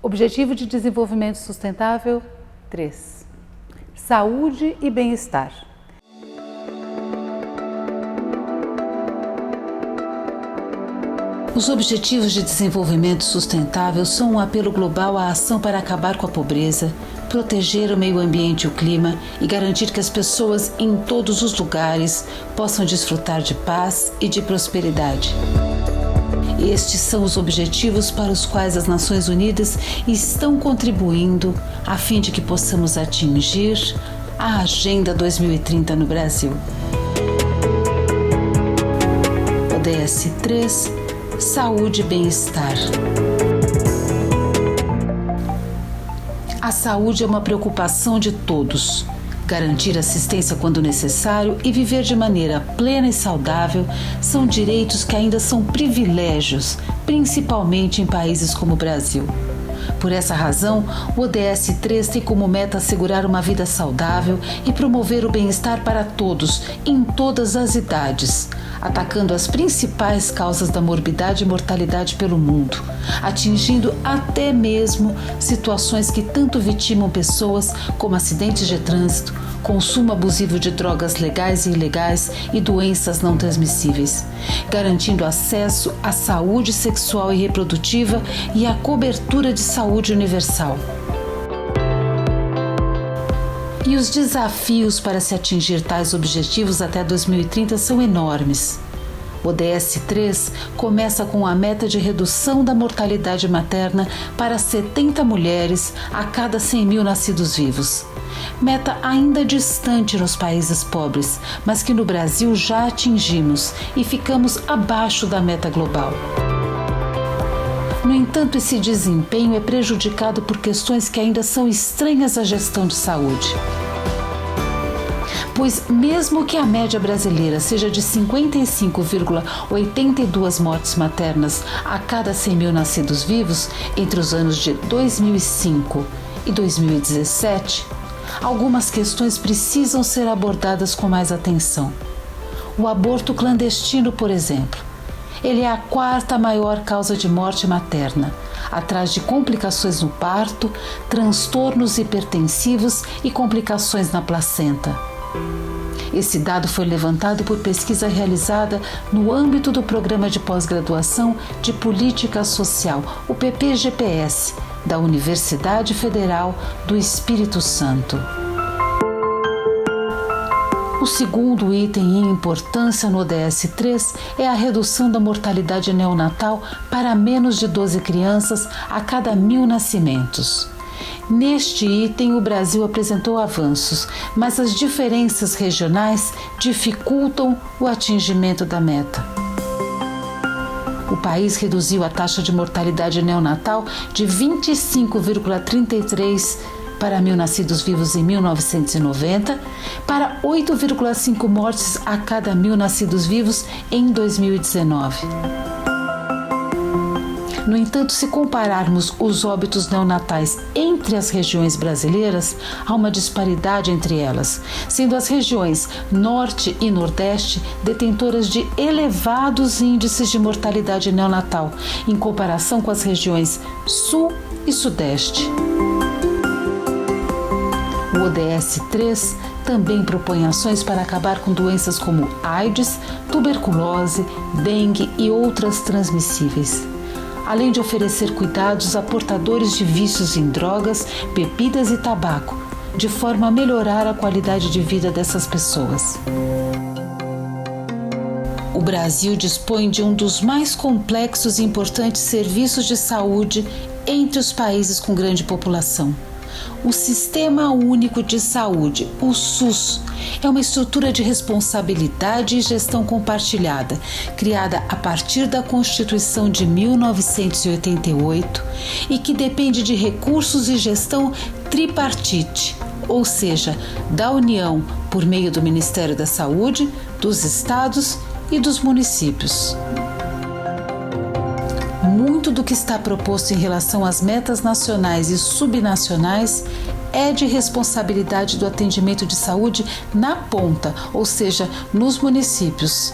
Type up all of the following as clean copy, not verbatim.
Objetivo de Desenvolvimento Sustentável 3. Saúde e bem-estar. Os Objetivos de Desenvolvimento Sustentável são um apelo global à ação para acabar com a pobreza, proteger o meio ambiente e o clima e garantir que as pessoas em todos os lugares possam desfrutar de paz e de prosperidade. Estes são os objetivos para os quais as Nações Unidas estão contribuindo a fim de que possamos atingir a Agenda 2030 no Brasil. ODS 3. Saúde e bem-estar. A saúde é uma preocupação de todos. Garantir assistência quando necessário e viver de maneira plena e saudável são direitos que ainda são privilégios, principalmente em países como o Brasil. Por essa razão, o ODS 3 tem como meta assegurar uma vida saudável e promover o bem-estar para todos, em todas as idades, atacando as principais causas da morbidade e mortalidade pelo mundo, atingindo até mesmo situações que tanto vitimam pessoas como acidentes de trânsito, consumo abusivo de drogas legais e ilegais e doenças não transmissíveis, garantindo acesso à saúde sexual e reprodutiva e à cobertura de saúde universal. E os desafios para se atingir tais objetivos até 2030 são enormes. O ODS 3 começa com a meta de redução da mortalidade materna para 70 mulheres a cada 100 mil nascidos vivos. Meta ainda distante nos países pobres, mas que no Brasil já atingimos e ficamos abaixo da meta global. No entanto, esse desempenho é prejudicado por questões que ainda são estranhas à gestão de saúde. Pois mesmo que a média brasileira seja de 55,82 mortes maternas a cada 100 mil nascidos vivos entre os anos de 2005 e 2017, algumas questões precisam ser abordadas com mais atenção. O aborto clandestino, por exemplo. Ele é a quarta maior causa de morte materna, atrás de complicações no parto, transtornos hipertensivos e complicações na placenta. Esse dado foi levantado por pesquisa realizada no âmbito do Programa de Pós-Graduação de Política Social, o PPGPS, da Universidade Federal do Espírito Santo. O segundo item em importância no ODS 3 é a redução da mortalidade neonatal para menos de 12 crianças a cada 1.000 nascimentos. Neste item, o Brasil apresentou avanços, mas as diferenças regionais dificultam o atingimento da meta. O país reduziu a taxa de mortalidade neonatal de 25,33 para 1.000 nascidos vivos em 1990 para 8,5 mortes a cada 1.000 nascidos vivos em 2019. No entanto, se compararmos os óbitos neonatais entre as regiões brasileiras, há uma disparidade entre elas, sendo as regiões Norte e Nordeste detentoras de elevados índices de mortalidade neonatal, em comparação com as regiões Sul e Sudeste. O ODS 3 também propõe ações para acabar com doenças como AIDS, tuberculose, dengue e outras transmissíveis, além de oferecer cuidados a portadores de vícios em drogas, bebidas e tabaco, de forma a melhorar a qualidade de vida dessas pessoas. O Brasil dispõe de um dos mais complexos e importantes serviços de saúde entre os países com grande população. O Sistema Único de Saúde, o SUS, é uma estrutura de responsabilidade e gestão compartilhada, criada a partir da Constituição de 1988 e que depende de recursos e gestão tripartite, ou seja, da União por meio do Ministério da Saúde, dos estados e dos municípios. Muito do que está proposto em relação às metas nacionais e subnacionais é de responsabilidade do atendimento de saúde na ponta, ou seja, nos municípios.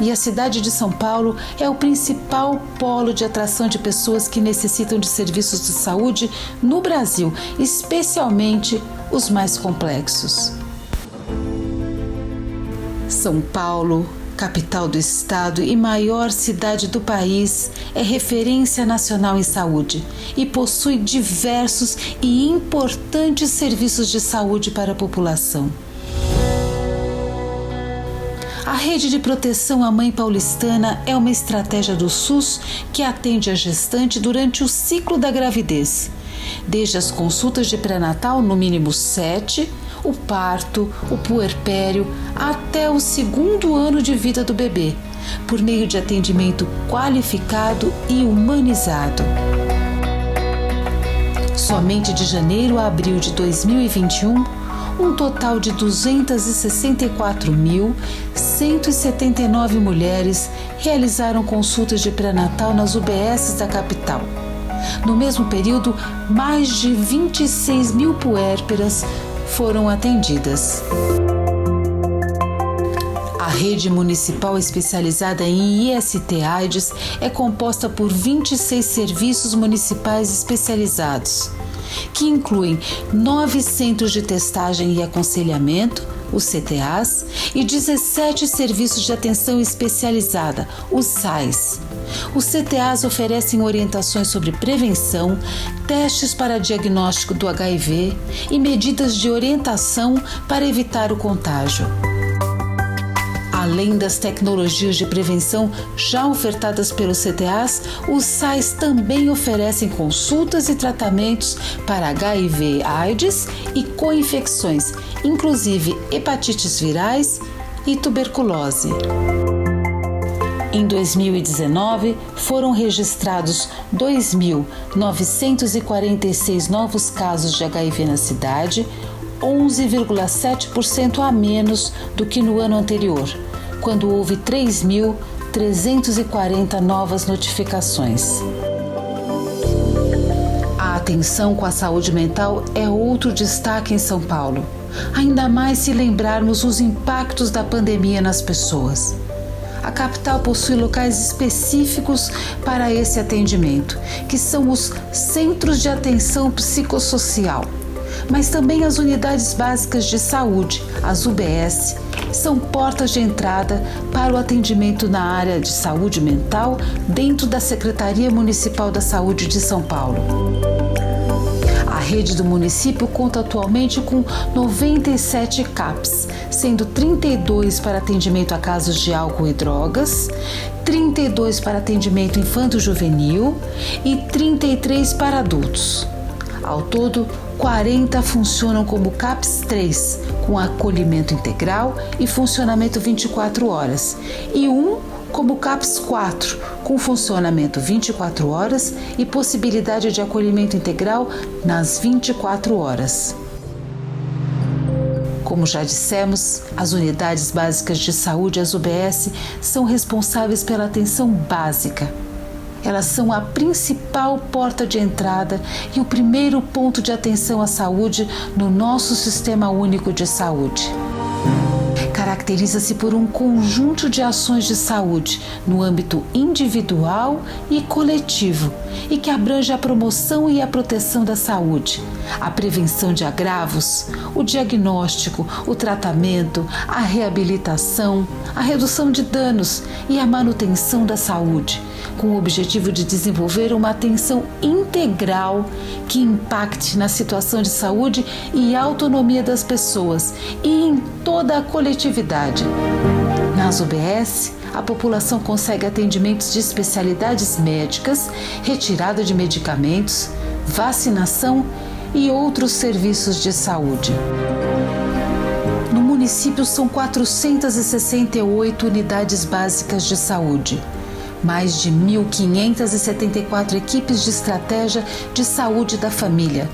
E a cidade de São Paulo é o principal polo de atração de pessoas que necessitam de serviços de saúde no Brasil, especialmente os mais complexos. São Paulo, capital do estado e maior cidade do país, é referência nacional em saúde e possui diversos e importantes serviços de saúde para a população. A rede de proteção à mãe paulistana é uma estratégia do SUS que atende a gestante durante o ciclo da gravidez, desde as consultas de pré-natal, no mínimo 7, o parto, o puerpério, até o 2º ano de vida do bebê, por meio de atendimento qualificado e humanizado. Somente de janeiro a abril de 2021, um total de 264.179 mulheres realizaram consultas de pré-natal nas UBSs da capital. No mesmo período, mais de 26 mil puérperas foram atendidas. A rede municipal especializada em IST/AIDS é composta por 26 serviços municipais especializados, que incluem 9 centros de testagem e aconselhamento, os CTAs, e 17 serviços de atenção especializada, os SAIs. Os CTAs oferecem orientações sobre prevenção, testes para diagnóstico do HIV e medidas de orientação para evitar o contágio. Além das tecnologias de prevenção já ofertadas pelos CTAs, os SAIs também oferecem consultas e tratamentos para HIV/AIDS e co-infecções, inclusive hepatites virais e tuberculose. Em 2019, foram registrados 2.946 novos casos de HIV na cidade, 11,7% a menos do que no ano anterior, quando houve 3.340 novas notificações. A atenção com a saúde mental é outro destaque em São Paulo, ainda mais se lembrarmos os impactos da pandemia nas pessoas. A capital possui locais específicos para esse atendimento, que são os Centros de Atenção Psicossocial, mas também as Unidades Básicas de Saúde, as UBS, são portas de entrada para o atendimento na área de saúde mental dentro da Secretaria Municipal da Saúde de São Paulo. A rede do município conta atualmente com 97 CAPs, sendo 32 para atendimento a casos de álcool e drogas, 32 para atendimento infanto-juvenil e 33 para adultos. Ao todo, 40 funcionam como CAPs 3, com acolhimento integral e funcionamento 24 horas, e um como CAPs 4, com funcionamento 24 horas e possibilidade de acolhimento integral nas 24 horas. Como já dissemos, as Unidades Básicas de Saúde, as UBS, são responsáveis pela atenção básica. Elas são a principal porta de entrada e o primeiro ponto de atenção à saúde no nosso Sistema Único de Saúde. Caracteriza-se por um conjunto de ações de saúde no âmbito individual e coletivo e que abrange a promoção e a proteção da saúde, a prevenção de agravos, o diagnóstico, o tratamento, a reabilitação, a redução de danos e a manutenção da saúde, com o objetivo de desenvolver uma atenção integral que impacte na situação de saúde e autonomia das pessoas e em toda a coletividade. Nas UBS, a população consegue atendimentos de especialidades médicas, retirada de medicamentos, vacinação e outros serviços de saúde. No município são 468 unidades básicas de saúde, mais de 1.574 equipes de estratégia de saúde da família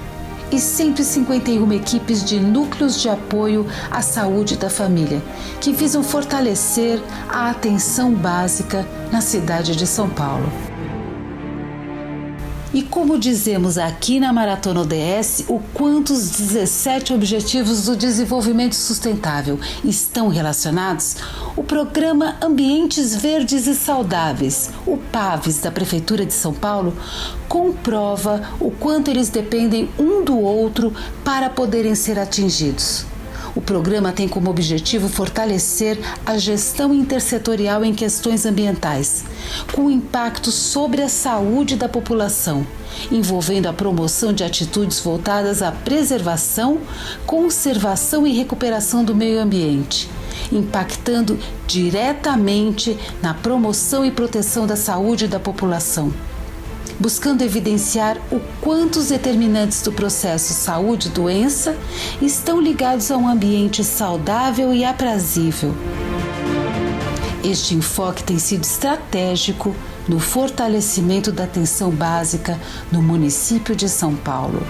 e 151 equipes de núcleos de apoio à saúde da família, que visam fortalecer a atenção básica na cidade de São Paulo. E como dizemos aqui na Maratona ODS, o quanto os 17 Objetivos do Desenvolvimento Sustentável estão relacionados, o programa Ambientes Verdes e Saudáveis, o PAVES da Prefeitura de São Paulo, comprova o quanto eles dependem um do outro para poderem ser atingidos. O programa tem como objetivo fortalecer a gestão intersetorial em questões ambientais, com impacto sobre a saúde da população, envolvendo a promoção de atitudes voltadas à preservação, conservação e recuperação do meio ambiente, impactando diretamente na promoção e proteção da saúde da população, buscando evidenciar o quanto os determinantes do processo saúde-doença estão ligados a um ambiente saudável e aprazível. Este enfoque tem sido estratégico no fortalecimento da atenção básica no município de São Paulo.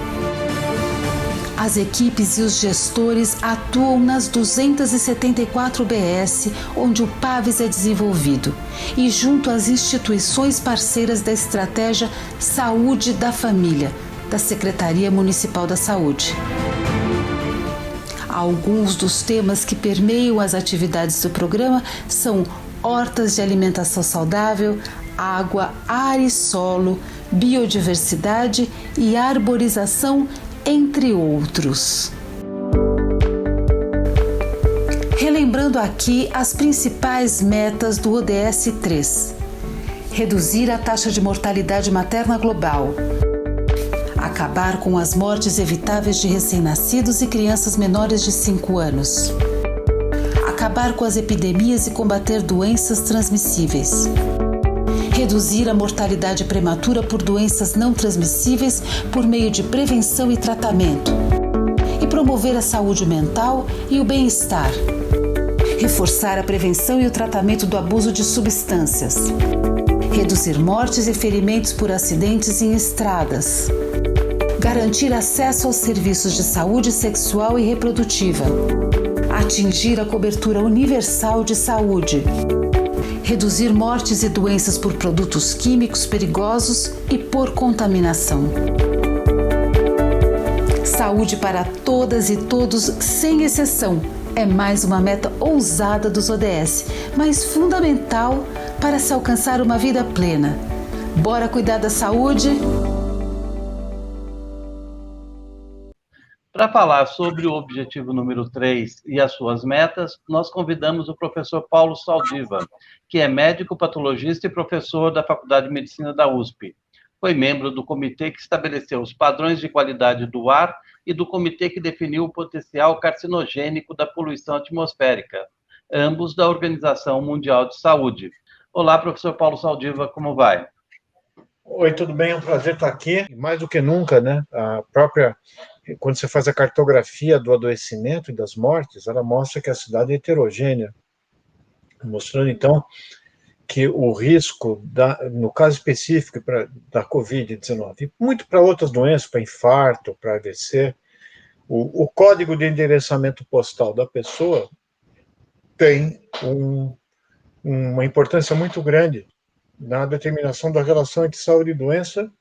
As equipes e os gestores atuam nas 274 UBS onde o PAVES é desenvolvido e junto às instituições parceiras da Estratégia Saúde da Família, da Secretaria Municipal da Saúde. Alguns dos temas que permeiam as atividades do programa são hortas de alimentação saudável, água, ar e solo, biodiversidade e arborização, entre outros. Relembrando aqui as principais metas do ODS 3. Reduzir a taxa de mortalidade materna global. Acabar com as mortes evitáveis de recém-nascidos e crianças menores de 5 anos. Acabar com as epidemias e combater doenças transmissíveis. Reduzir a mortalidade prematura por doenças não transmissíveis por meio de prevenção e tratamento. E promover a saúde mental e o bem-estar. Reforçar a prevenção e o tratamento do abuso de substâncias. Reduzir mortes e ferimentos por acidentes em estradas. Garantir acesso aos serviços de saúde sexual e reprodutiva. Atingir a cobertura universal de saúde. Reduzir mortes e doenças por produtos químicos perigosos e por contaminação. Saúde para todas e todos, sem exceção, é mais uma meta ousada dos ODS, mas fundamental para se alcançar uma vida plena. Bora cuidar da saúde? Para falar sobre o objetivo número 3 e as suas metas, nós convidamos o professor Paulo Saldiva, que é médico patologista e professor da Faculdade de Medicina da USP. Foi membro do comitê que estabeleceu os padrões de qualidade do ar e do comitê que definiu o potencial carcinogênico da poluição atmosférica, ambos da Organização Mundial de Saúde. Olá, professor Paulo Saldiva, como vai? Oi, tudo bem? É um prazer estar aqui. Mais do que nunca, né? Quando você faz a cartografia do adoecimento e das mortes, ela mostra que a cidade é heterogênea, mostrando, então, que o risco, no caso específico da Covid-19, e muito para outras doenças, para infarto, para AVC, o código de endereçamento postal da pessoa tem uma importância muito grande na determinação da relação entre saúde e doença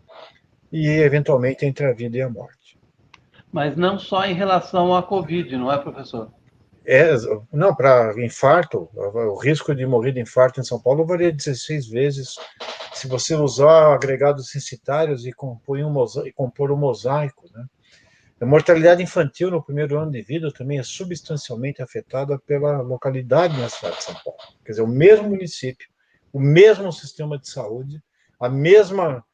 e, eventualmente, entre a vida e a morte. Mas não só em relação à Covid, não é, professor? Não, para infarto, o risco de morrer de infarto em São Paulo varia 16 vezes se você usar agregados censitários e compor um mosaico, né? A mortalidade infantil no primeiro ano de vida também é substancialmente afetada pela localidade na cidade de São Paulo. Quer dizer, o mesmo município, o mesmo sistema de saúde, a mesma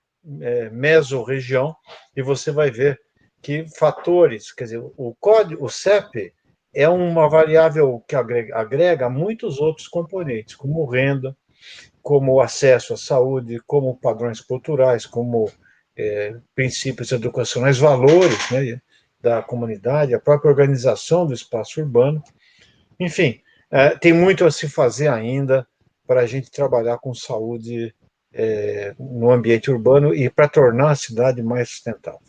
mesorregião, e você vai ver que fatores, quer dizer, o CEP é uma variável que agrega muitos outros componentes, como renda, como acesso à saúde, como padrões culturais, como princípios educacionais, valores, né, da comunidade, a própria organização do espaço urbano. Enfim, tem muito a se fazer ainda para a gente trabalhar com saúde no ambiente urbano e para tornar a cidade mais sustentável.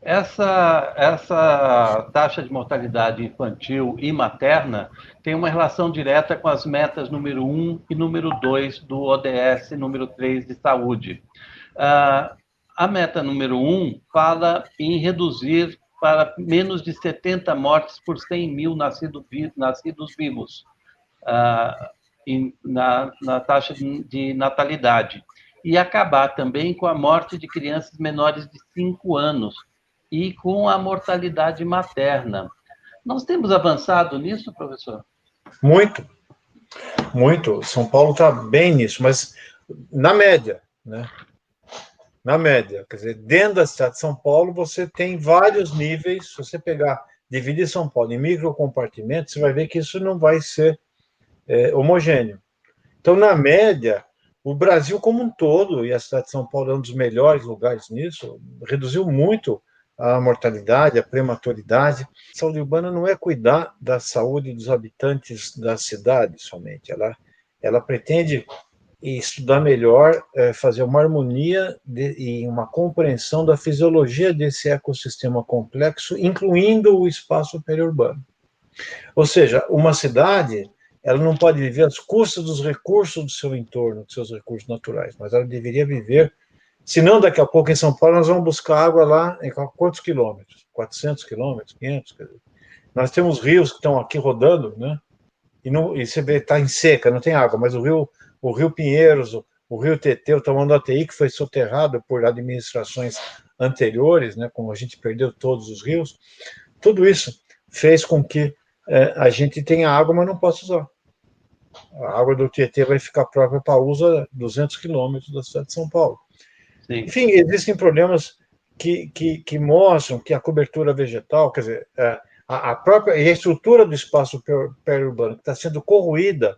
Essa taxa de mortalidade infantil e materna tem uma relação direta com as metas número 1 e número 2 do ODS número 3 de saúde. A meta número 1 fala em reduzir para menos de 70 mortes por 100 mil nascidos vivos na taxa de natalidade. E acabar também com a morte de crianças menores de 5 anos e com a mortalidade materna. Nós temos avançado nisso, professor? Muito, muito. São Paulo está bem nisso, mas na média, né? Na média, quer dizer, dentro da cidade de São Paulo, você tem vários níveis. Se você dividir São Paulo em microcompartimentos, você vai ver que isso não vai ser homogêneo. Então, na média, o Brasil como um todo, e a cidade de São Paulo é um dos melhores lugares nisso, reduziu muito a mortalidade, a prematuridade. A saúde urbana não é cuidar da saúde dos habitantes da cidade somente, ela pretende estudar melhor, fazer uma harmonia e uma compreensão da fisiologia desse ecossistema complexo, incluindo o espaço periurbano. Ou seja, uma cidade, ela não pode viver às custas dos recursos do seu entorno, dos seus recursos naturais, mas ela deveria viver, senão daqui a pouco em São Paulo nós vamos buscar água lá em quantos quilômetros? 400 quilômetros, 500? Nós temos rios que estão aqui rodando, né? E você vê, está em seca, não tem água, mas o rio Pinheiros, o rio Tetê, o Tamanduateí, que foi soterrado por administrações anteriores, né, como a gente perdeu todos os rios, tudo isso fez com que a gente tenha água, mas não possa usar. A água do Tietê vai ficar própria para uso a 200 quilômetros da cidade de São Paulo. Sim. Enfim, existem problemas que mostram que a cobertura vegetal, quer dizer, a própria e a estrutura do espaço periurbano que está sendo corroída,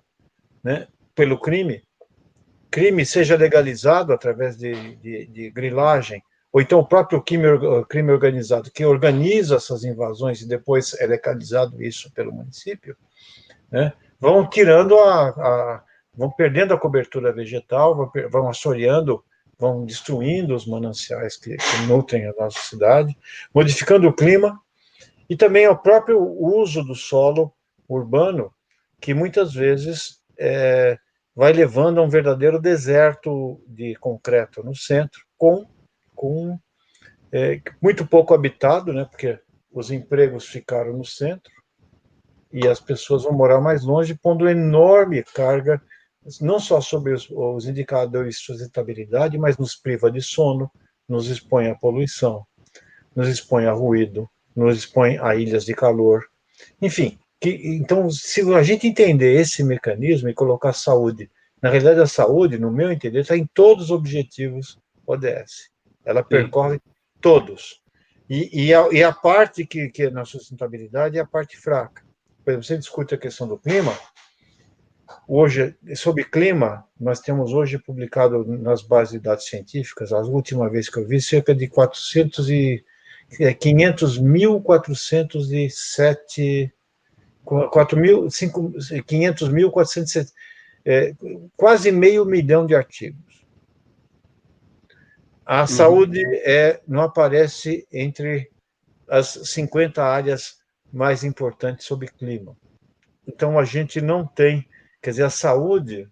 né, pelo crime seja legalizado através de grilagem, ou então o próprio crime organizado, que organiza essas invasões e depois é legalizado isso pelo município, né, vão tirando vão perdendo a cobertura vegetal, vão assoreando, vão destruindo os mananciais que nutrem a nossa cidade, modificando o clima, e também o próprio uso do solo urbano, que muitas vezes vai levando a um verdadeiro deserto de concreto no centro, com muito pouco habitado, né, porque os empregos ficaram no centro e as pessoas vão morar mais longe, pondo enorme carga, não só sobre os indicadores de sustentabilidade, mas nos priva de sono, nos expõe à poluição, nos expõe a ruído, nos expõe a ilhas de calor. Enfim, então, se a gente entender esse mecanismo e colocar saúde, na realidade a saúde, no meu entender, está em todos os objetivos ODS. Ela percorre todos. E a parte que é na sustentabilidade é a parte fraca. Por exemplo, você discute a questão do clima. Hoje, sobre clima, nós temos hoje publicado nas bases de dados científicas, a última vez que eu vi, cerca de 500.407, 500.407, quase 500 mil de artigos. A saúde não aparece entre as 50 áreas mais importantes sobre clima. Então, a gente não tem, quer dizer, a saúde,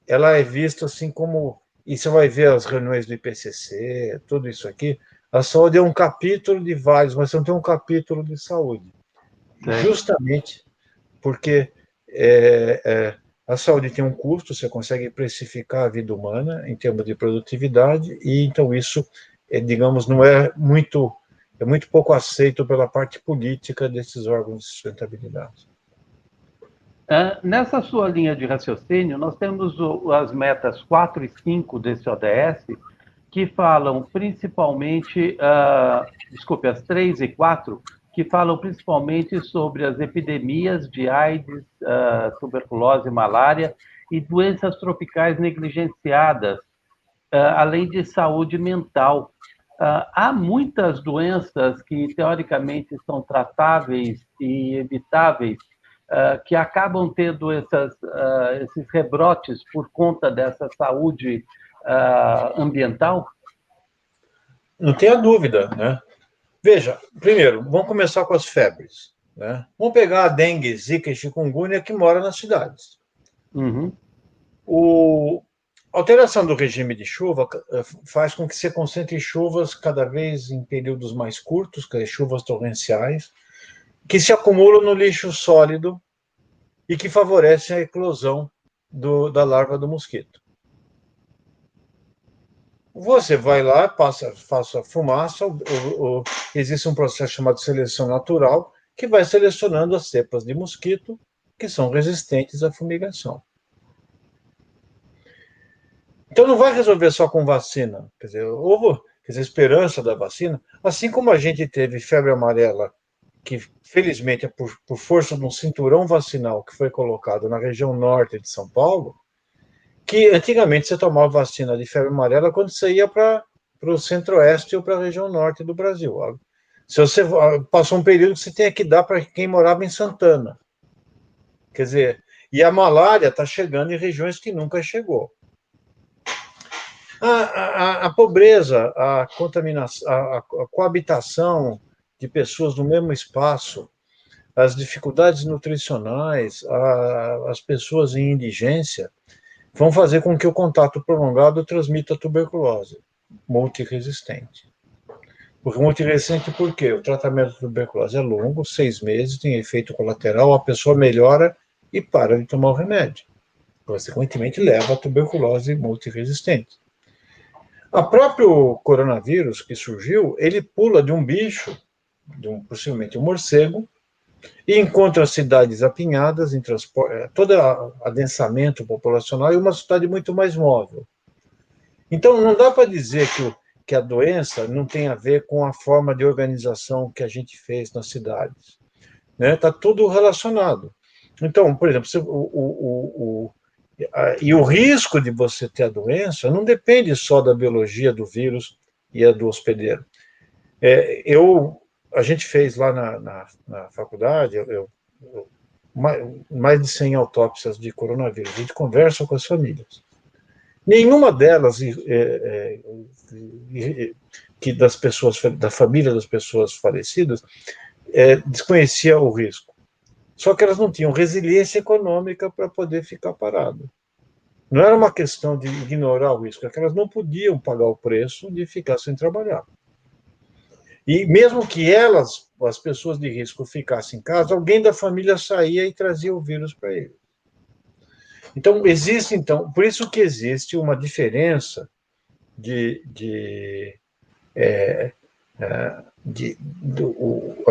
ela é vista assim como, e você vai ver as reuniões do IPCC, tudo isso aqui, a saúde é um capítulo de vários, mas você não tem um capítulo de saúde. Justamente porque a saúde tem um custo, você consegue precificar a vida humana em termos de produtividade, e então isso, digamos, não é muito pouco aceito pela parte política desses órgãos de sustentabilidade. Nessa sua linha de raciocínio, nós temos as metas 4 e 5 desse ODS, que falam principalmente, as 3 e 4, que falam principalmente sobre as epidemias de AIDS, tuberculose, malária e doenças tropicais negligenciadas, além de saúde mental. Há muitas doenças que, teoricamente, são tratáveis e evitáveis, que acabam tendo esses rebrotes por conta dessa saúde ambiental? Não tenha dúvida, né? Veja, primeiro, vamos começar com as febres, né? Vamos pegar a dengue, zika e chikungunya que mora nas cidades. Uhum. A alteração do regime de chuva faz com que se concentre chuvas cada vez em períodos mais curtos, que é chuvas torrenciais, que se acumulam no lixo sólido e que favorecem a eclosão da larva do mosquito. Você vai lá, faça fumaça, existe um processo chamado seleção natural, que vai selecionando as cepas de mosquito que são resistentes à fumigação. Então não vai resolver só com vacina. Quer dizer, houve esperança da vacina, assim como a gente teve febre amarela, que felizmente é por força de um cinturão vacinal que foi colocado na região norte de São Paulo, que antigamente você tomava vacina de febre amarela quando você ia para o centro-oeste ou para a região norte do Brasil. Se você passou um período que você tinha que dar para quem morava em Santana. Quer dizer, e a malária está chegando em regiões que nunca chegou. A pobreza, a contaminação, a coabitação de pessoas no mesmo espaço, as dificuldades nutricionais, as pessoas em indigência, vão fazer com que o contato prolongado transmita tuberculose multiresistente. Porque multiresistente por quê? O tratamento de tuberculose é longo, 6 meses, tem efeito colateral, a pessoa melhora e para de tomar o remédio. Consequentemente, leva a tuberculose multiresistente. O próprio coronavírus que surgiu, ele pula de um bicho, possivelmente um morcego, e encontra cidades apinhadas, em todo adensamento populacional e uma cidade muito mais móvel. Então, não dá para dizer que a doença não tem a ver com a forma de organização que a gente fez nas cidades. Está tudo relacionado. Então, por exemplo, e o risco de você ter a doença não depende só da biologia do vírus e a do hospedeiro. A gente fez lá na faculdade, mais de 100 autópsias de coronavírus. A gente conversa com as famílias. Nenhuma delas, das pessoas, da família das pessoas falecidas, desconhecia o risco. Só que elas não tinham resiliência econômica para poder ficar parado. Não era uma questão de ignorar o risco, é que elas não podiam pagar o preço de ficar sem trabalhar. E mesmo que as pessoas de risco, ficassem em casa, alguém da família saía e trazia o vírus para eles. Então, por isso que existe uma diferença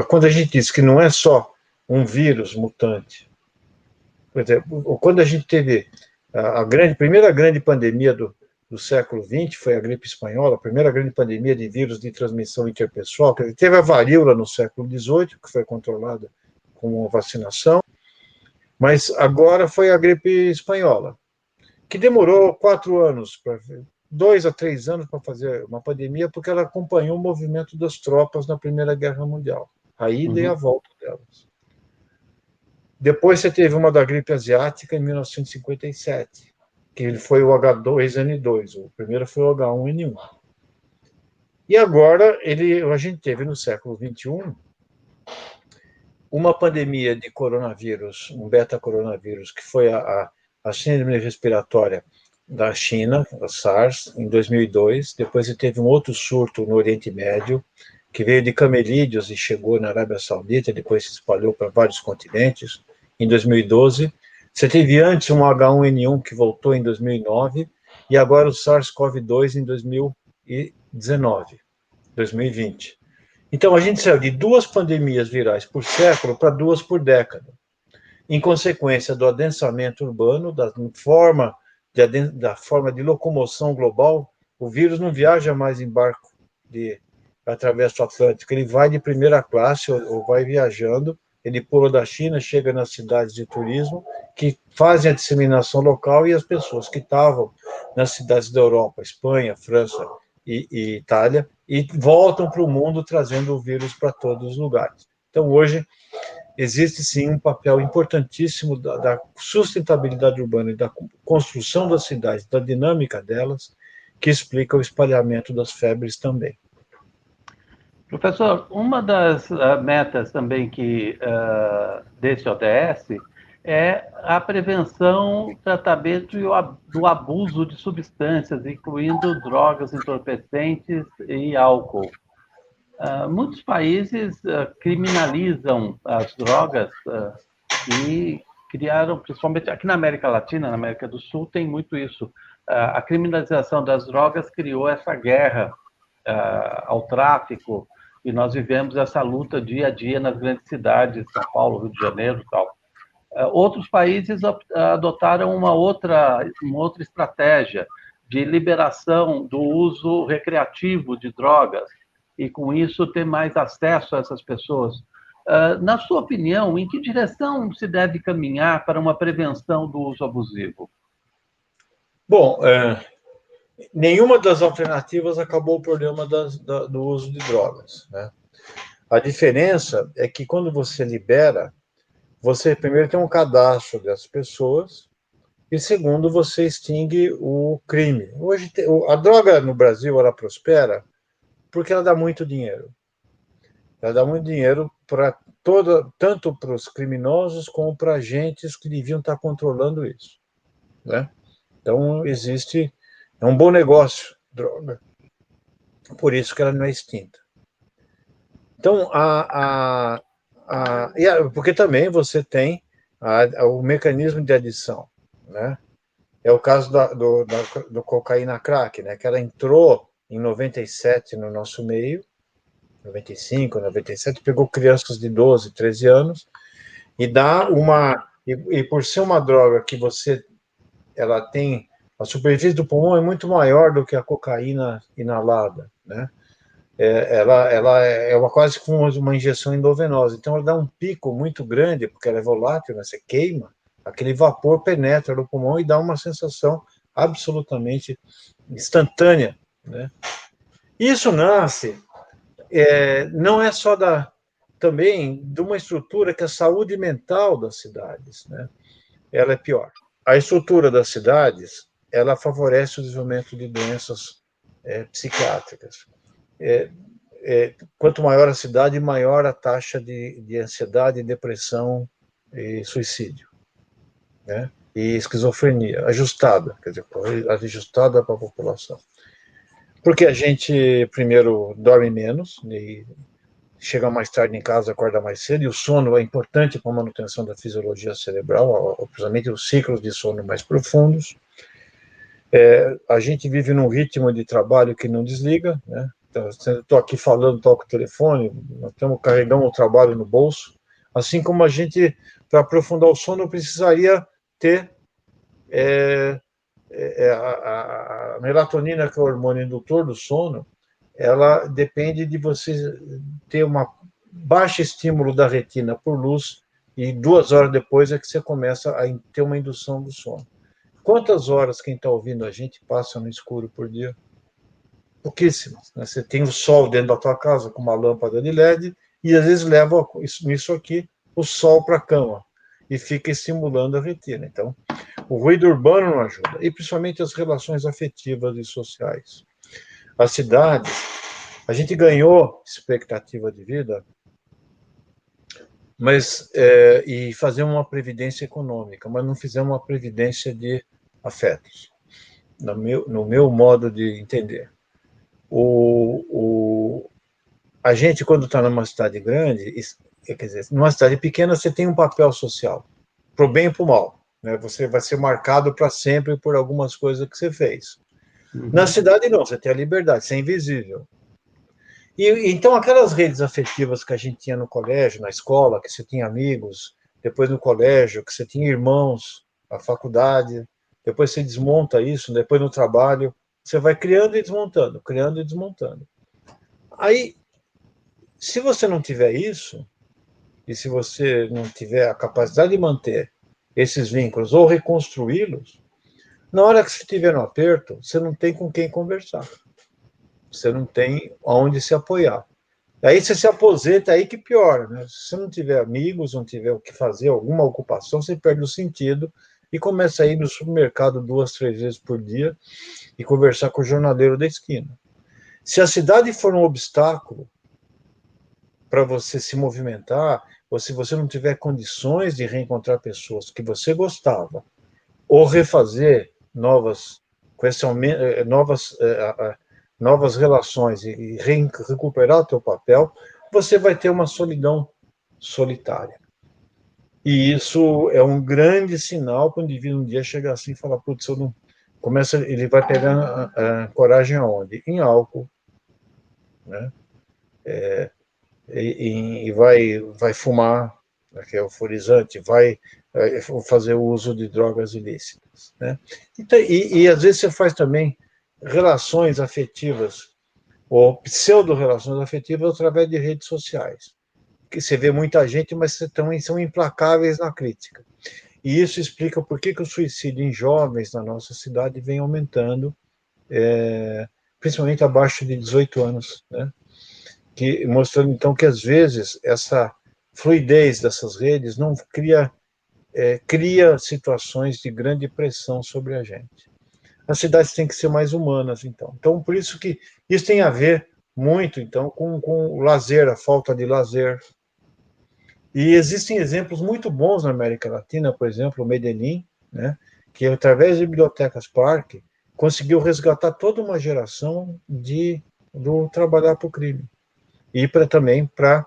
quando a gente diz que não é só um vírus mutante. Por exemplo, quando a gente teve a primeira grande pandemia do século XX, foi a gripe espanhola, a primeira grande pandemia de vírus de transmissão interpessoal. Teve a varíola no século XVIII, que foi controlada com vacinação, mas agora foi a gripe espanhola, que demorou 4 anos, 2 a 3 anos para fazer uma pandemia, porque ela acompanhou o movimento das tropas na Primeira Guerra Mundial, a ida e a volta delas. Depois você teve uma da gripe asiática em 1957, que foi o H2N2, o primeiro foi o H1N1. E agora a gente teve no século XXI uma pandemia de coronavírus, um beta-coronavírus, que foi a síndrome respiratória da China, a SARS, em 2002. Depois você teve um outro surto no Oriente Médio, que veio de camelídeos e chegou na Arábia Saudita, depois se espalhou para vários continentes, em 2012. Você teve antes um H1N1 que voltou em 2009, e agora o SARS-CoV-2 em 2019, 2020. Então, a gente saiu de 2 pandemias virais por século para 2 por década, em consequência do adensamento urbano, da forma de locomoção global. O vírus não viaja mais em barco através do Atlântico, ele vai de primeira classe ou vai viajando, ele pula da China, chega nas cidades de turismo, que fazem a disseminação local, e as pessoas que estavam nas cidades da Europa, Espanha, França e Itália, e voltam para o mundo trazendo o vírus para todos os lugares. Então, hoje, existe sim um papel importantíssimo da sustentabilidade urbana e da construção das cidades, da dinâmica delas, que explica o espalhamento das febres também. Professor, uma das metas também desse ODS é a prevenção, tratamento do abuso de substâncias, incluindo drogas entorpecentes e álcool. Muitos países criminalizam as drogas e criaram, principalmente aqui na América Latina, na América do Sul, tem muito isso. A criminalização das drogas criou essa guerra ao tráfico, e nós vivemos essa luta dia a dia nas grandes cidades, São Paulo, Rio de Janeiro e tal. Outros países adotaram uma outra estratégia de liberação do uso recreativo de drogas, e com isso ter mais acesso a essas pessoas. Na sua opinião, em que direção se deve caminhar para uma prevenção do uso abusivo? Bom, nenhuma das alternativas acabou o problema do uso de drogas, né? A diferença é que quando você libera, você primeiro tem um cadastro das pessoas e segundo você extingue o crime. Hoje a droga no Brasil ela prospera porque ela dá muito dinheiro. Ela dá muito dinheiro para tanto para os criminosos como para agentes que deviam estar controlando isso, né? Então é um bom negócio droga. Por isso que ela não é extinta. Então porque também você tem o mecanismo de adição, né? É o caso do cocaína crack, né? Que ela entrou em 97 no nosso meio, 95, 97, pegou crianças de 12, 13 anos e dá e por ser uma droga que ela tem a superfície do pulmão é muito maior do que a cocaína inalada, né? Ela é quase como uma injeção endovenosa, então ela dá um pico muito grande, porque ela é volátil, né? Você queima, aquele vapor penetra no pulmão e dá uma sensação absolutamente instantânea, né? Isso nasce, não é só também de uma estrutura que a saúde mental das cidades, né? Ela é pior. A estrutura das cidades, ela favorece o desenvolvimento de doenças psiquiátricas. Quanto maior a cidade, maior a taxa de ansiedade, depressão e suicídio, né? E esquizofrenia, ajustada, quer dizer, ajustada para a população. Porque a gente, primeiro, dorme menos, e chega mais tarde em casa, acorda mais cedo, e o sono é importante para a manutenção da fisiologia cerebral, principalmente os ciclos de sono mais profundos. A gente vive num ritmo de trabalho que não desliga, né? Então, estou aqui falando, toco o telefone, nós estamos carregando o trabalho no bolso, assim como a gente, para aprofundar o sono, precisaria ter a melatonina, que é o hormônio indutor do sono, ela depende de você ter uma baixo estímulo da retina por luz e 2 horas depois é que você começa a ter uma indução do sono. Quantas horas quem está ouvindo a gente passa no escuro por dia? Pouquíssimas, né? Você tem o sol dentro da tua casa com uma lâmpada de LED e às vezes leva isso aqui, o sol para a cama e fica estimulando a retina. Então, o ruído urbano não ajuda, e principalmente as relações afetivas e sociais. As cidades, a gente ganhou expectativa de vida, mas e fazer uma previdência econômica, mas não fizemos uma previdência de afetos, no meu modo de entender. A gente, quando está numa cidade grande, quer dizer, numa cidade pequena, você tem um papel social, para o bem e para o mal, né? Você vai ser marcado para sempre por algumas coisas que você fez. Uhum. Na cidade, não, você tem a liberdade, você é invisível. Então, aquelas redes afetivas que a gente tinha no colégio, na escola, que você tinha amigos, depois no colégio, que você tinha irmãos, na faculdade, depois você desmonta isso, depois no trabalho, você vai criando e desmontando, criando e desmontando. Aí, se você não tiver isso, e se você não tiver a capacidade de manter esses vínculos ou reconstruí-los, na hora que você estiver no aperto, você não tem com quem conversar. Você não tem aonde se apoiar. Aí você se aposenta, aí que piora, né? Se você não tiver amigos, não tiver o que fazer, alguma ocupação, você perde o sentido e começa a ir no supermercado 2, 3 vezes por dia e conversar com o jornaleiro da esquina. Se a cidade for um obstáculo para você se movimentar, ou se você não tiver condições de reencontrar pessoas que você gostava, ou refazer novas, com esse aumento, novas relações e recuperar o teu papel, você vai ter uma solidão solitária. E isso é um grande sinal para o indivíduo um dia chegar assim e falar, putz, eu não... Começa, ele vai pegar a coragem aonde? Em álcool, né? E vai fumar, né, que é euforizante, vai fazer o uso de drogas ilícitas, né? E às vezes você faz também relações afetivas, ou pseudo-relações afetivas através de redes sociais, que você vê muita gente, mas também são implacáveis na crítica. E isso explica por que o suicídio em jovens na nossa cidade vem aumentando, principalmente abaixo de 18 anos, né? Mostrando, então, que às vezes essa fluidez dessas redes não cria situações de grande pressão sobre a gente. As cidades têm que ser mais humanas, então. Então, por isso que isso tem a ver muito, então, com o lazer, a falta de lazer. E existem exemplos muito bons na América Latina, por exemplo, o Medellín, né, que através de bibliotecas parque conseguiu resgatar toda uma geração do trabalhar para o crime e também para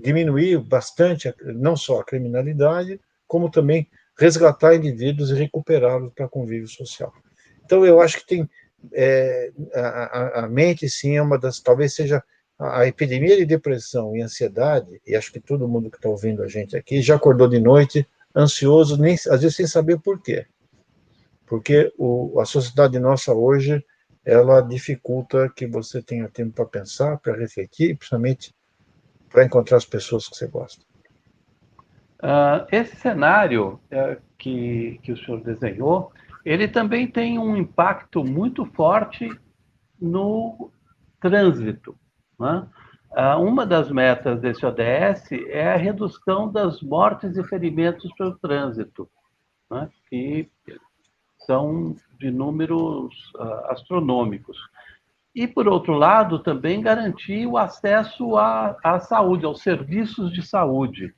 diminuir bastante não só a criminalidade, como também resgatar indivíduos e recuperá-los para convívio social. Então eu acho que tem a mente sim é uma das, talvez seja a epidemia de depressão e ansiedade, e acho que todo mundo que está ouvindo a gente aqui já acordou de noite ansioso, nem, às vezes sem saber por quê. Porque a sociedade nossa hoje, ela dificulta que você tenha tempo para pensar, para refletir, principalmente para encontrar as pessoas que você gosta. Esse cenário que o senhor desenhou, ele também tem um impacto muito forte no trânsito, né? Uma das metas desse ODS é a redução das mortes e ferimentos pelo trânsito, né? Que são de números astronômicos. E, por outro lado, também garantir o acesso à saúde, aos serviços de saúde.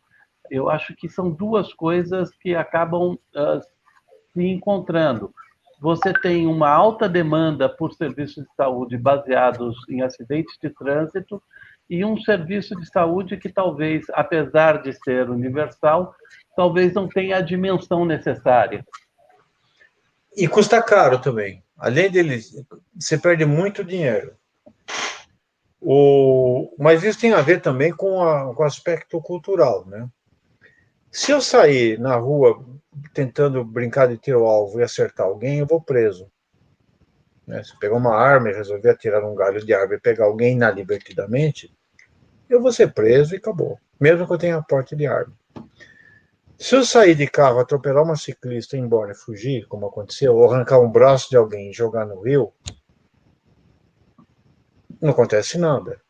Eu acho que são duas coisas que acabam se encontrando. Você tem uma alta demanda por serviços de saúde baseados em acidentes de trânsito e um serviço de saúde que talvez, apesar de ser universal, talvez não tenha a dimensão necessária. E custa caro também. Além dele, você perde muito dinheiro. Mas isso tem a ver também com o aspecto cultural, né? Se eu sair na rua tentando brincar de tiro ao alvo e acertar alguém, eu vou preso. Né? Se eu pegar uma arma e resolver atirar um galho de árvore e pegar alguém inadvertidamente, eu vou ser preso e acabou. Mesmo que eu tenha porte de arma. Se eu sair de carro, atropelar uma ciclista e ir embora e fugir, como aconteceu, ou arrancar um braço de alguém e jogar no rio, não acontece nada.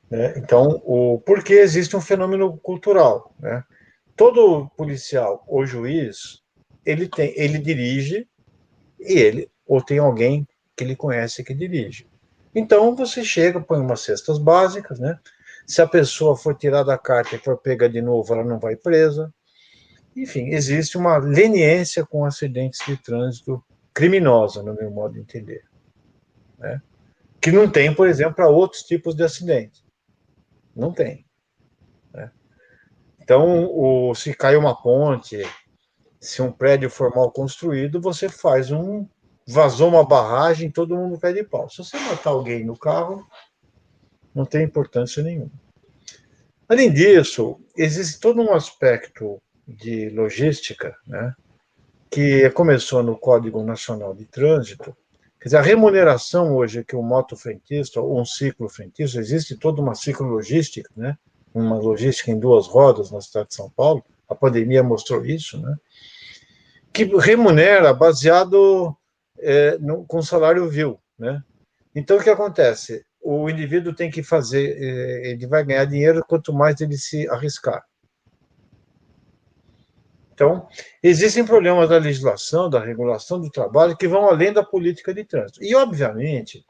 Né? Então, porque existe um fenômeno cultural, né? Todo policial ou juiz, ele dirige ou tem alguém que ele conhece que dirige. Então você chega, põe umas cestas básicas, né? Se a pessoa for tirada da carta e for pega de novo, ela não vai presa. Enfim, existe uma leniência com acidentes de trânsito criminosa, no meu modo de entender, né? Que não tem, por exemplo, para outros tipos de acidentes. Não tem. Né? Então, se cai uma ponte, se um prédio for mal construído, você vazou uma barragem, todo mundo cai de pau. Se você matar alguém no carro, não tem importância nenhuma. Além disso, existe todo um aspecto de logística, né, que começou no Código Nacional de Trânsito. Quer dizer, a remuneração hoje que o motofrentista ou um ciclofrentista, existe toda uma ciclologística, né, uma logística em duas rodas na cidade de São Paulo, a pandemia mostrou isso, né, que remunera baseado com salário vil, né? Então, o que acontece? O indivíduo tem que fazer, ele vai ganhar dinheiro quanto mais ele se arriscar. Então, existem problemas da legislação, da regulação do trabalho, que vão além da política de trânsito. E, obviamente,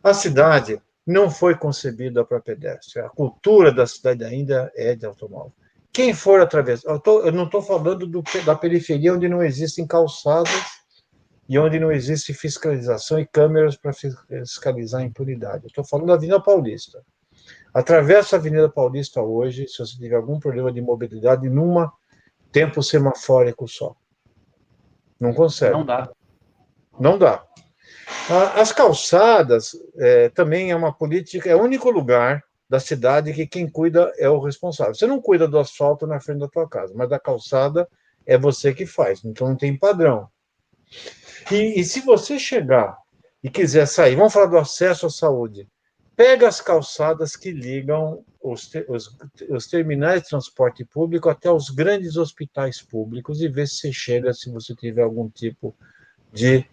a cidade não foi concebida para pedestre. A cultura da cidade ainda é de automóvel. Quem for atravessar, eu não estou falando da periferia onde não existem calçadas e onde não existe fiscalização e câmeras para fiscalizar a impunidade. Eu estou falando da Avenida Paulista. Atravessa a Avenida Paulista hoje, se você tiver algum problema de mobilidade, num tempo semafórico só. Não consegue. Não dá. Não dá. As calçadas também é uma política, é o único lugar da cidade que quem cuida é o responsável. Você não cuida do asfalto na frente da tua casa, mas da calçada é você que faz, então não tem padrão. E se você chegar e quiser sair, vamos falar do acesso à saúde, pega as calçadas que ligam os terminais de transporte público até os grandes hospitais públicos e vê se você chega, se você tiver algum tipo de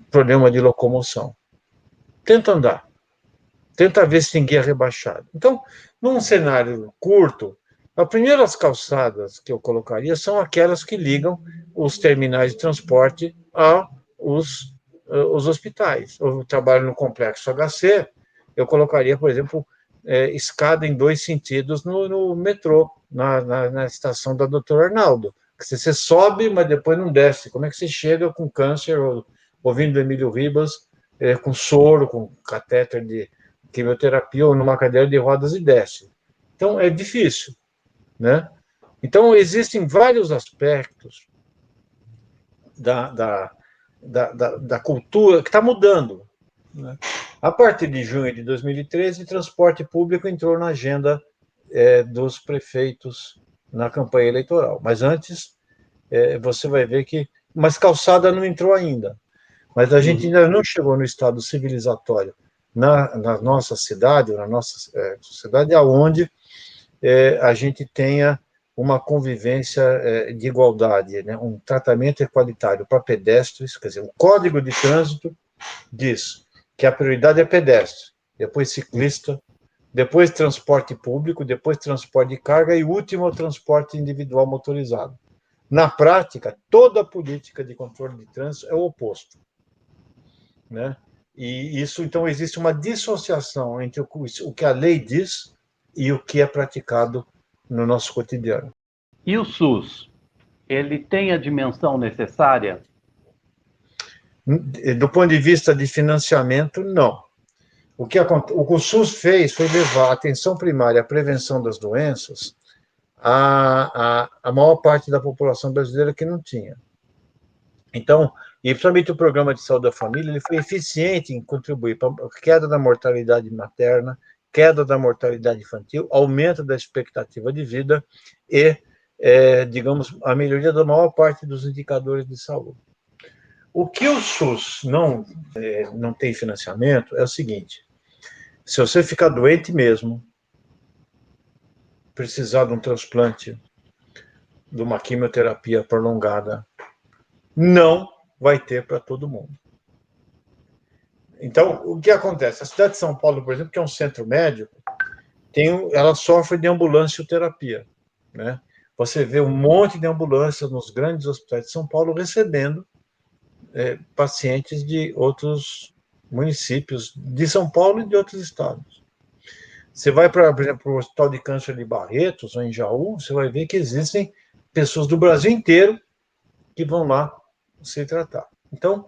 problema de locomoção. Tenta andar. Tenta ver se tem guia rebaixado. Então, num cenário curto, as primeiras calçadas que eu colocaria são aquelas que ligam os terminais de transporte aos hospitais. Eu trabalho no complexo HC, eu colocaria, por exemplo, escada em 2 sentidos no metrô, na estação da Dr. Arnaldo. Você sobe, mas depois não desce. Como é que você chega com câncer, ouvindo Emílio Ribas, com soro, com catéter de quimioterapia ou numa cadeira de rodas e desce? Então, é difícil, né? Então, existem vários aspectos da cultura que está mudando, né? A partir de junho de 2013, transporte público entrou na agenda dos prefeitos na campanha eleitoral. Mas antes, você vai ver que... Mas calçada não entrou ainda. Mas a gente ainda não chegou no estado civilizatório na nossa cidade, na nossa sociedade, aonde a gente tenha uma convivência de igualdade, né? Um tratamento equalitário para pedestres. Quer dizer, o Código de Trânsito diz que a prioridade é pedestre, depois ciclista, depois transporte público, depois transporte de carga e último o transporte individual motorizado. Na prática, toda a política de controle de trânsito é o oposto, né? E isso, então, existe uma dissociação entre o que a lei diz e o que é praticado no nosso cotidiano. E o SUS? Ele tem a dimensão necessária? Do ponto de vista de financiamento, não. O que o SUS fez foi levar a atenção primária à prevenção das doenças à maior parte da população brasileira que não tinha. Então, e principalmente o programa de saúde da família, ele foi eficiente em contribuir para a queda da mortalidade materna, queda da mortalidade infantil, aumento da expectativa de vida e, digamos, a melhoria da maior parte dos indicadores de saúde. O que o SUS não tem financiamento é o seguinte: se você ficar doente mesmo, precisar de um transplante, de uma quimioterapia prolongada, não vai ter para todo mundo. Então, o que acontece? A cidade de São Paulo, por exemplo, que é um centro médico, ela sofre de ambulancioterapia, né? Você vê um monte de ambulâncias nos grandes hospitais de São Paulo recebendo pacientes de outros municípios de São Paulo e de outros estados. Você vai, por exemplo, para o Hospital de Câncer de Barretos, ou em Jaú, você vai ver que existem pessoas do Brasil inteiro que vão lá se tratar. Então,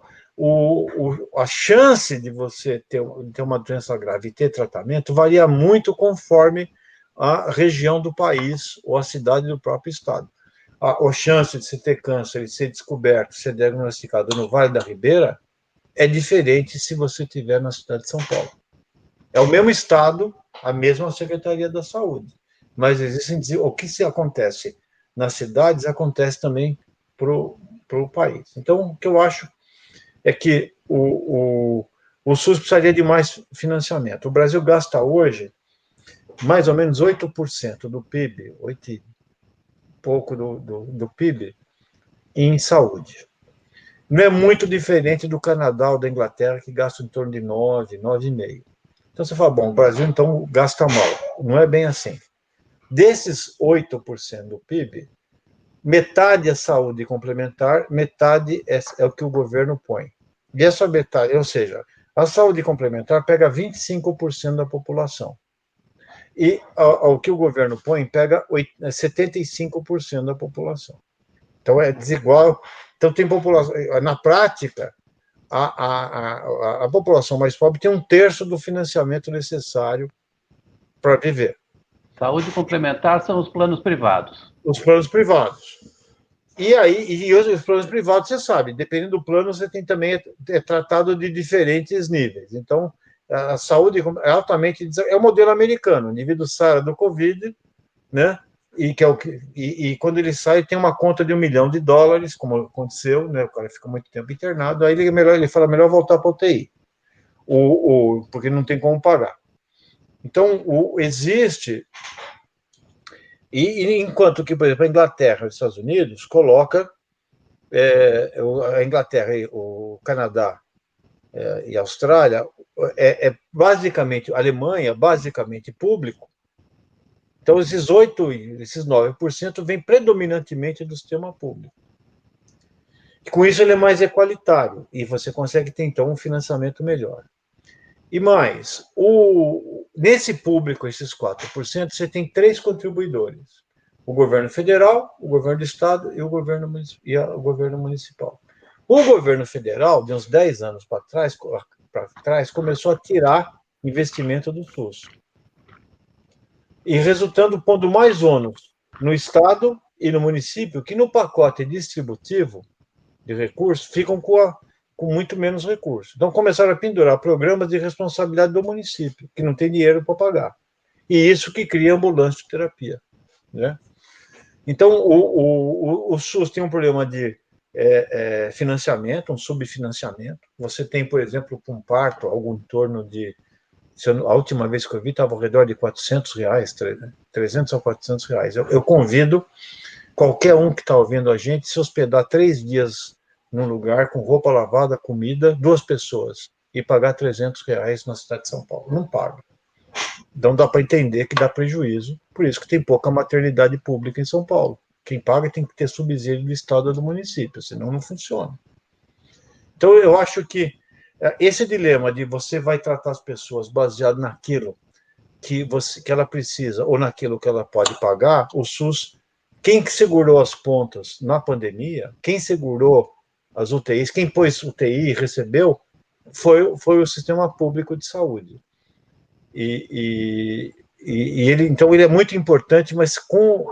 a chance de você ter uma doença grave e ter tratamento varia muito conforme a região do país ou a cidade do próprio estado. A chance de você ter câncer e ser descoberto, ser diagnosticado no Vale da Ribeira é diferente se você estiver na cidade de São Paulo. É o mesmo estado, a mesma Secretaria da Saúde, mas o que se acontece nas cidades acontece também para o país. Então, o que eu acho é que o SUS precisaria de mais financiamento. O Brasil gasta hoje mais ou menos 8% do PIB, 8 e pouco do PIB, em saúde. Não é muito diferente do Canadá ou da Inglaterra, que gasta em torno de 9, 9,5%. Então você fala, bom, o Brasil então gasta mal. Não é bem assim. Desses 8% do PIB, metade é saúde complementar, metade é o que o governo põe. E essa metade, ou seja, A saúde complementar pega 25% da população. E o que o governo põe pega 75% da população. Então, é desigual. Então, tem população. Na prática, a população mais pobre tem 1/3 do financiamento necessário para viver. Saúde complementar são os planos privados. Os planos privados. E os planos privados, você sabe, dependendo do plano, você tem também tratado de diferentes níveis. Então, a saúde é altamente. É o modelo americano, o nível do SARA do Covid, né? E quando ele sai, tem uma conta de $1 milhão, como aconteceu, né? O cara fica muito tempo internado, aí ele fala melhor voltar para a UTI, porque não tem como pagar. Então, existe. E enquanto que, por exemplo, a Inglaterra e os Estados Unidos coloca a Inglaterra, o Canadá e a Austrália basicamente, a Alemanha, basicamente público. Então, esses 9% vêm predominantemente do sistema público. E com isso, ele é mais equalitário e você consegue ter, então, um financiamento melhor. E mais, nesse público, esses 4%, você tem 3 contribuidores: o governo federal, o governo do estado e o governo municipal. O governo federal, de uns 10 anos para trás, começou a tirar investimento do SUS. E resultando, pondo mais ônus no estado e no município, que no pacote distributivo de recursos ficam com muito menos recursos. Então, começaram a pendurar programas de responsabilidade do município, que não tem dinheiro para pagar. E isso que cria ambulância de terapia, né? Então, o SUS tem um problema de financiamento, um subfinanciamento. Você tem, por exemplo, com um parto, algo em torno de... A última vez que eu vi estava ao redor de R$400, 300 a R$400. Eu convido qualquer um que está ouvindo a gente se hospedar 3 dias num lugar com roupa lavada, comida, 2 pessoas, e pagar R$300 na cidade de São Paulo. Não paga. Então dá para entender que dá prejuízo, por isso que tem pouca maternidade pública em São Paulo. Quem paga tem que ter subsídio do estado ou do município, senão não funciona. Então eu acho que esse dilema de você vai tratar as pessoas baseado naquilo que ela precisa ou naquilo que ela pode pagar, o SUS, quem que segurou as pontas na pandemia, quem segurou as UTIs, quem pôs UTI e recebeu, foi o sistema público de saúde. Então ele é muito importante, mas com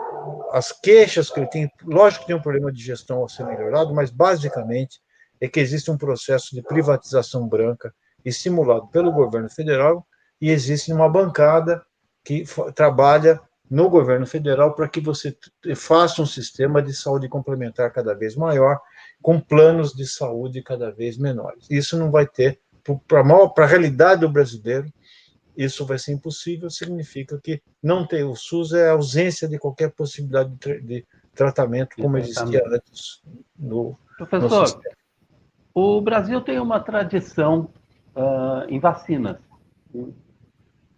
as queixas que ele tem, lógico que tem um problema de gestão a ser melhorado, mas basicamente é que existe um processo de privatização branca estimulado pelo governo federal e existe uma bancada que trabalha no governo federal para que você faça um sistema de saúde complementar cada vez maior, com planos de saúde cada vez menores. Isso não vai ter, para a realidade do brasileiro, isso vai ser impossível, significa que não ter o SUS é a ausência de qualquer possibilidade de tratamento como existia antes no Professor, o Brasil tem uma tradição em vacinas.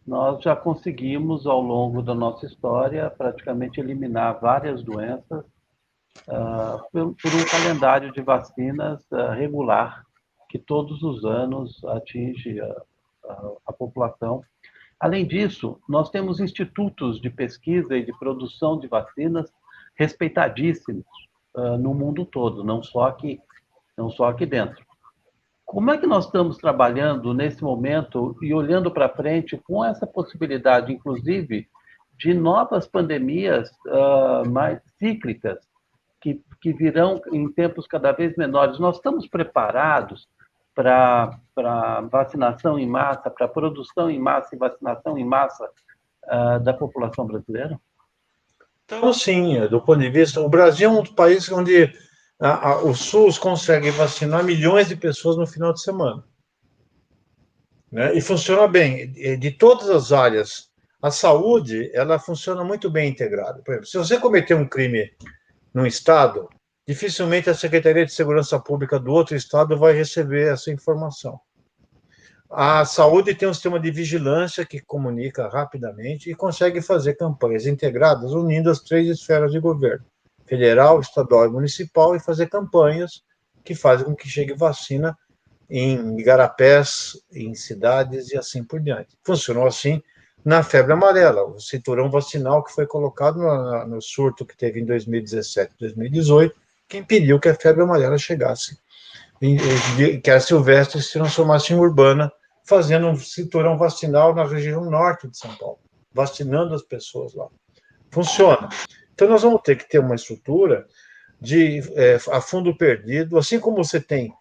Nós já conseguimos, ao longo da nossa história, praticamente eliminar várias doenças por um calendário de vacinas regular, que todos os anos atinge a população. Além disso, nós temos institutos de pesquisa e de produção de vacinas respeitadíssimos no mundo todo, não só aqui dentro. Como é que nós estamos trabalhando nesse momento e olhando para frente com essa possibilidade, inclusive, de novas pandemias mais cíclicas que virão em tempos cada vez menores? Nós estamos preparados para vacinação em massa, para produção em massa e vacinação em massa da população brasileira? Então, sim, do ponto de vista... O Brasil é um dos países onde o SUS consegue vacinar milhões de pessoas no final de semana, né? E funciona bem. De todas as áreas, a saúde, ela funciona muito bem integrada. Por exemplo, se você cometer um crime num estado, dificilmente a Secretaria de Segurança Pública do outro estado vai receber essa informação. A saúde tem um sistema de vigilância que comunica rapidamente e consegue fazer campanhas integradas, unindo as 3 esferas de governo, federal, estadual e municipal, e fazer campanhas que fazem com que chegue vacina em igarapés, em cidades e assim por diante. Funcionou assim na febre amarela, o cinturão vacinal que foi colocado no surto que teve em 2017, 2018, que impediu que a febre amarela chegasse, que a silvestre se transformasse em urbana, fazendo um cinturão vacinal na região norte de São Paulo, vacinando as pessoas lá. Funciona. Então, nós vamos ter que ter uma estrutura a fundo perdido, assim como você tem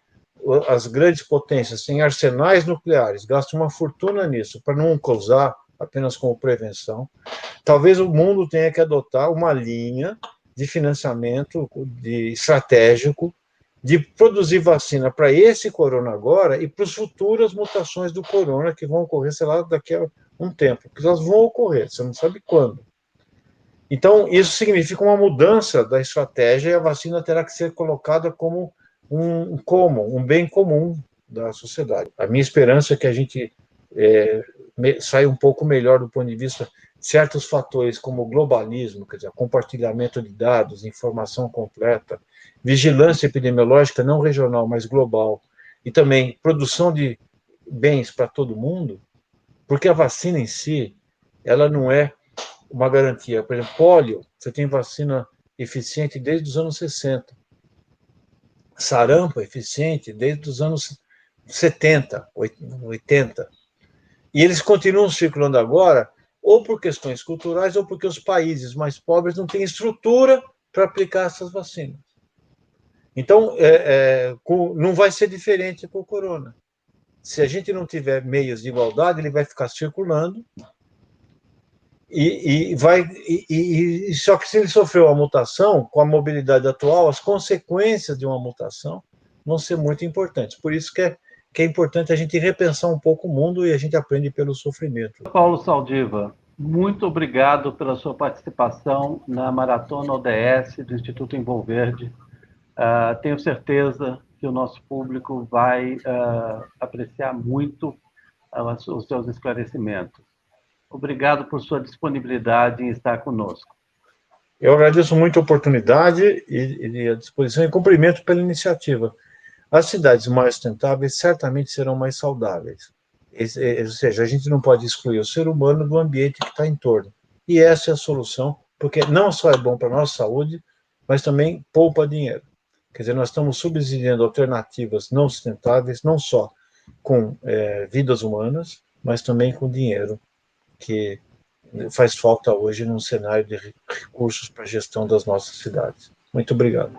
as grandes potências, têm arsenais nucleares, gastam uma fortuna nisso, para não usar apenas como prevenção. Talvez o mundo tenha que adotar uma linha de financiamento estratégico de produzir vacina para esse corona agora e para as futuras mutações do corona que vão ocorrer, sei lá, daqui a um tempo, porque elas vão ocorrer, você não sabe quando. Então, isso significa uma mudança da estratégia e a vacina terá que ser colocada como um bem comum da sociedade. A minha esperança é que a gente saia um pouco melhor do ponto de vista de certos fatores, como o globalismo, quer dizer, compartilhamento de dados, informação completa, vigilância epidemiológica não regional, mas global, e também produção de bens para todo mundo, porque a vacina em si, ela não é uma garantia. Por exemplo, pólio, você tem vacina eficiente desde os anos 60. Sarampo eficiente desde os anos 70, 80. E eles continuam circulando agora, ou por questões culturais, ou porque os países mais pobres não têm estrutura para aplicar essas vacinas. Então, não vai ser diferente com o corona. Se a gente não tiver meios de igualdade, ele vai ficar circulando, só que se ele sofreu uma mutação, com a mobilidade atual, as consequências de uma mutação vão ser muito importantes. Por isso que é importante a gente repensar um pouco o mundo e a gente aprende pelo sofrimento. Paulo Saldiva, muito obrigado pela sua participação na Maratona ODS do Instituto Envolverde. Tenho certeza que o nosso público vai apreciar muito os seus esclarecimentos. Obrigado por sua disponibilidade em estar conosco. Eu agradeço muito a oportunidade e a disposição e cumprimento pela iniciativa. As cidades mais sustentáveis certamente serão mais saudáveis. Ou seja, a gente não pode excluir o ser humano do ambiente que está em torno. E essa é a solução, porque não só é bom para a nossa saúde, mas também poupa dinheiro. Quer dizer, nós estamos subsidiando alternativas não sustentáveis, não só com vidas humanas, mas também com dinheiro, que faz falta hoje num cenário de recursos para a gestão das nossas cidades. Muito obrigado.